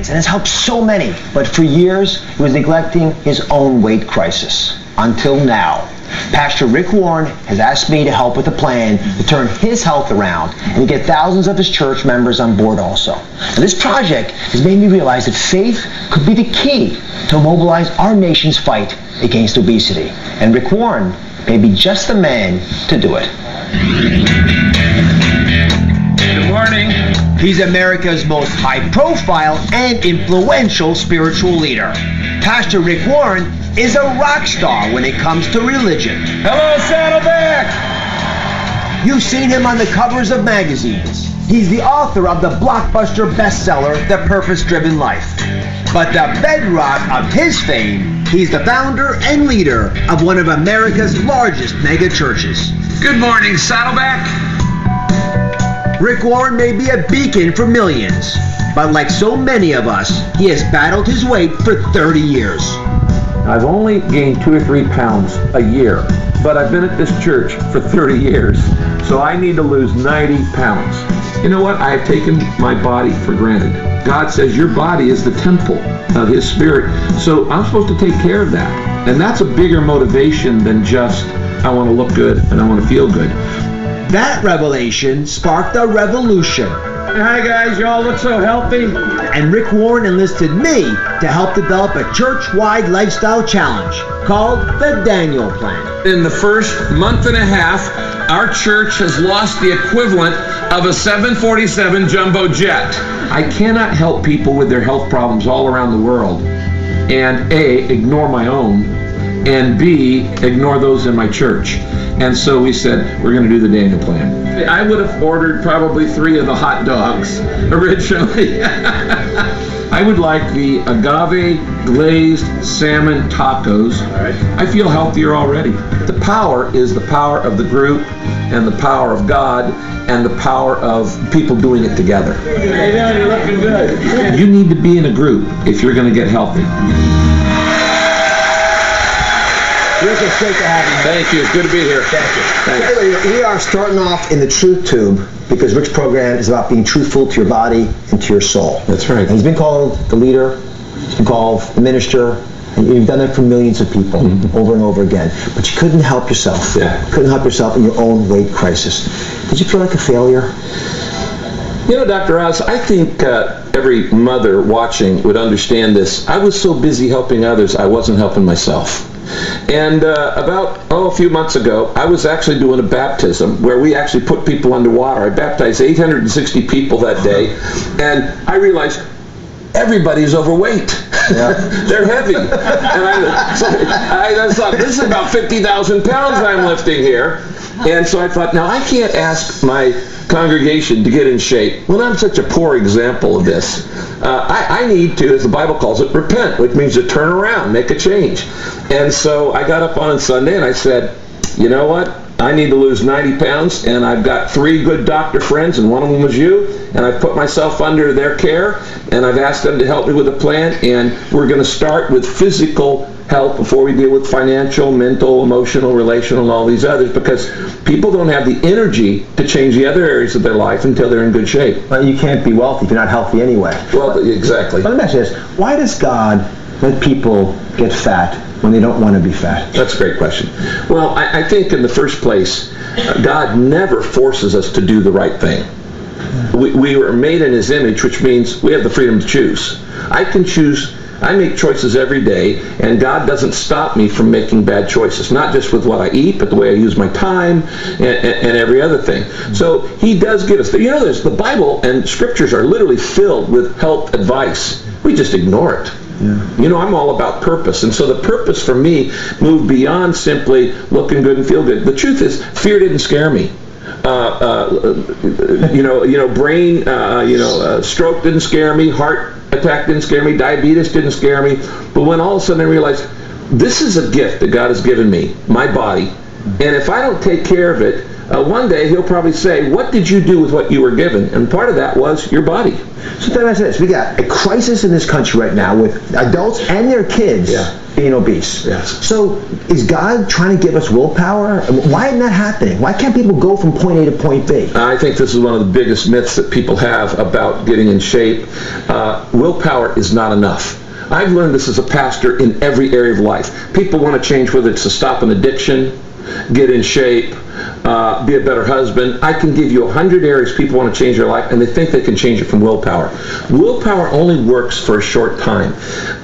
millions and has helped so many. But for years, he was neglecting his own weight crisis. Until now. Pastor Rick Warren has asked me to help with a plan to turn his health around and get thousands of his church members on board also. Now, this project has made me realize that faith could be the key to mobilize our nation's fight against obesity. And Rick Warren may be just the man to do it. Good morning. He's America's most high-profile and influential spiritual leader. Pastor Rick Warren is a rock star when it comes to religion. Hello, Saddleback! You've seen him on the covers of magazines. He's the author of the blockbuster bestseller, The Purpose-Driven Life. But the bedrock of his fame, he's the founder and leader of one of America's largest mega churches. Good morning, Saddleback. Rick Warren may be a beacon for millions, but like so many of us, he has battled his weight for 30 years. I've only gained 2 or 3 pounds a year, but I've been at this church for 30 years, so I need to lose 90 pounds. You know what? I have taken my body for granted. God says your body is the temple of His Spirit, so I'm supposed to take care of that. And that's a bigger motivation than just, I want to look good and I want to feel good. That revelation sparked a revolution. Hi guys, y'all look so healthy. And Rick Warren enlisted me to help develop a church-wide lifestyle challenge called the Daniel Plan. In the first month and a half, our church has lost the equivalent of a 747 jumbo jet. I cannot help people with their health problems all around the world and A, ignore my own, and B, ignore those in my church. And so we said, we're going to do the Daniel Plan. I would have ordered probably 3 of the hot dogs originally. I would like the agave glazed salmon tacos. All right. I feel healthier already. The power is the power of the group and the power of God and the power of people doing it together. Hey, man, you're looking good. You need to be in a group if you're going to get healthy. Rick, it's great to have you. Thank you. It's good to be here. Thank you. Thanks. Anyway, we are starting off in the Truth Tube because Rick's program is about being truthful to your body and to your soul. That's right. And he's been called the leader, he's been called the minister, and you've done it for millions of people over and over again. But you couldn't help yourself. Yeah. Couldn't help yourself in your own weight crisis. Did you feel like a failure? You know, Dr. Oz, I think every mother watching would understand this. I was so busy helping others, I wasn't helping myself. And a few months ago, I was actually doing a baptism where we actually put people underwater. I baptized 860 people that day, and I realized everybody's overweight. Yeah. They're heavy. And I thought, this is about 50,000 pounds I'm lifting here. And so I thought, now I can't ask my congregation to get in shape. Well, I'm such a poor example of this. I need to, as the Bible calls it, repent, which means to turn around, make a change. And so I got up on Sunday and I said, you know what? I need to lose 90 pounds, and I've got 3 good doctor friends, and one of them was you, and I've put myself under their care, and I've asked them to help me with a plan, and we're going to start with physical health before we deal with financial, mental, emotional, relational, and all these others, because people don't have the energy to change the other areas of their life until they're in good shape. Well, you can't be wealthy if you're not healthy anyway. Well, exactly. But let me ask you this. Why does God let people get fat when they don't want to be fat? That's a great question. Well, I think in the first place, God never forces us to do the right thing. We were made in His image, which means we have the freedom to choose. I can choose. I make choices every day, and God doesn't stop me from making bad choices, not just with what I eat, but the way I use my time and every other thing. So He does give us, there's the Bible and Scriptures are literally filled with health advice. We just ignore it. Yeah. I'm all about purpose, and so the purpose for me moved beyond simply looking good and feel good. The truth is, fear didn't scare me. Brain, stroke didn't scare me. Heart attack didn't scare me. Diabetes didn't scare me. But when all of a sudden I realized, this is a gift that God has given me, my body, and if I don't take care of it, one day he'll probably say, what did you do with what you were given? And part of that was your body. So then I say this, we got a crisis in this country right now with adults and their kids being obese. Yes. So is God trying to give us willpower? Why isn't that happening? Why can't people go from point A to point B? I think this is one of the biggest myths that people have about getting in shape. Willpower is not enough. I've learned this as a pastor in every area of life. People want to change, whether it's to stop an addiction, get in shape, be a better husband. I can give you 100 areas people want to change their life, and they think they can change it from willpower. Willpower only works for a short time.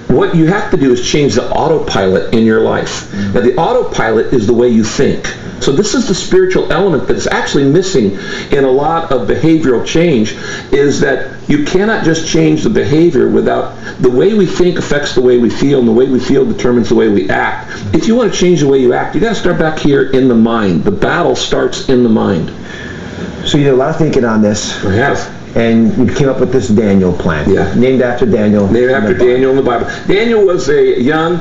What you have to do is change the autopilot in your life. Now, the autopilot is the way you think. So this is the spiritual element that is actually missing in a lot of behavioral change, is that you cannot just change the behavior without the way we think affects the way we feel, and the way we feel determines the way we act. If you want to change the way you act, you got to start back here in the mind. The battle starts in the mind. So you did a lot of thinking on this. I have. And you came up with this Daniel plan. Yeah. Named after Daniel. Named after Daniel in the Bible. Daniel was a young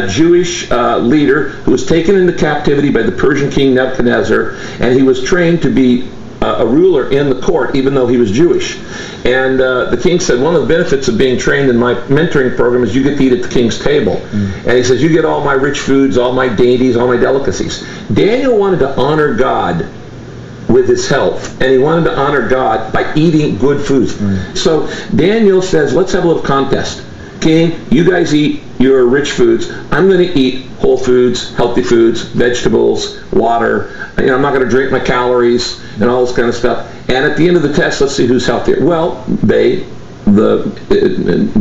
Jewish leader who was taken into captivity by the Persian king Nebuchadnezzar, and he was trained to be a ruler in the court, even though he was Jewish. And the king said, one of the benefits of being trained in my mentoring program is you get to eat at the king's table. And he says, you get all my rich foods, all my dainties, all my delicacies. Daniel wanted to honor God with his health, and he wanted to honor God by eating good foods. So Daniel says, let's have a little contest. King, you guys eat your rich foods. I'm going to eat whole foods, healthy foods, vegetables, water. I'm not going to drink my calories and all this kind of stuff. And at the end of the test, let's see who's healthier. Well,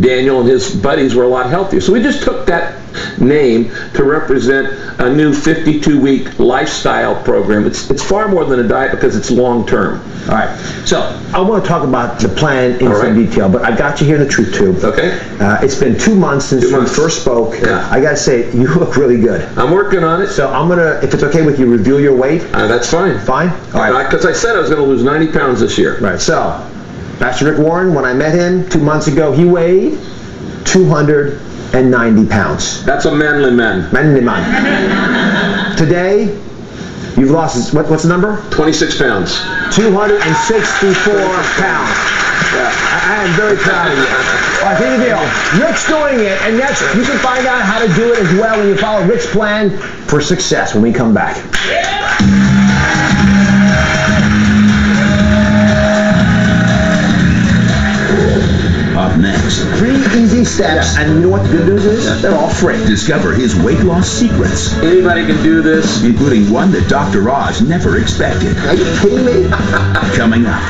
Daniel and his buddies were a lot healthier. So we just took that name to represent a new 52-week lifestyle program. It's far more than a diet because it's long-term. All right. So I want to talk about the plan in some detail, but I got you here in the Truth Tube. Okay. It's been 2 months since you first spoke. Yeah. I got to say, you look really good. I'm working on it. So I'm going to, if it's okay with you, reveal your weight. That's fine. Fine? All right. Because I said I was going to lose 90 pounds this year. Right. So Pastor Rick Warren, when I met him 2 months ago, he weighed 290 pounds. That's a manly man. Manly man. Today, you've lost, what's the number? 26 pounds. 264 pounds. I am very proud of you. All right, here's the deal. Rick's doing it, and you can find out how to do it as well when you follow Rick's plan for success when we come back. Up next, 3 easy steps, and you know what the good news is? They're all free. discover his weight loss secrets, Anybody can do this. including one that Dr. Oz never expected. Are you kidding me? Coming up.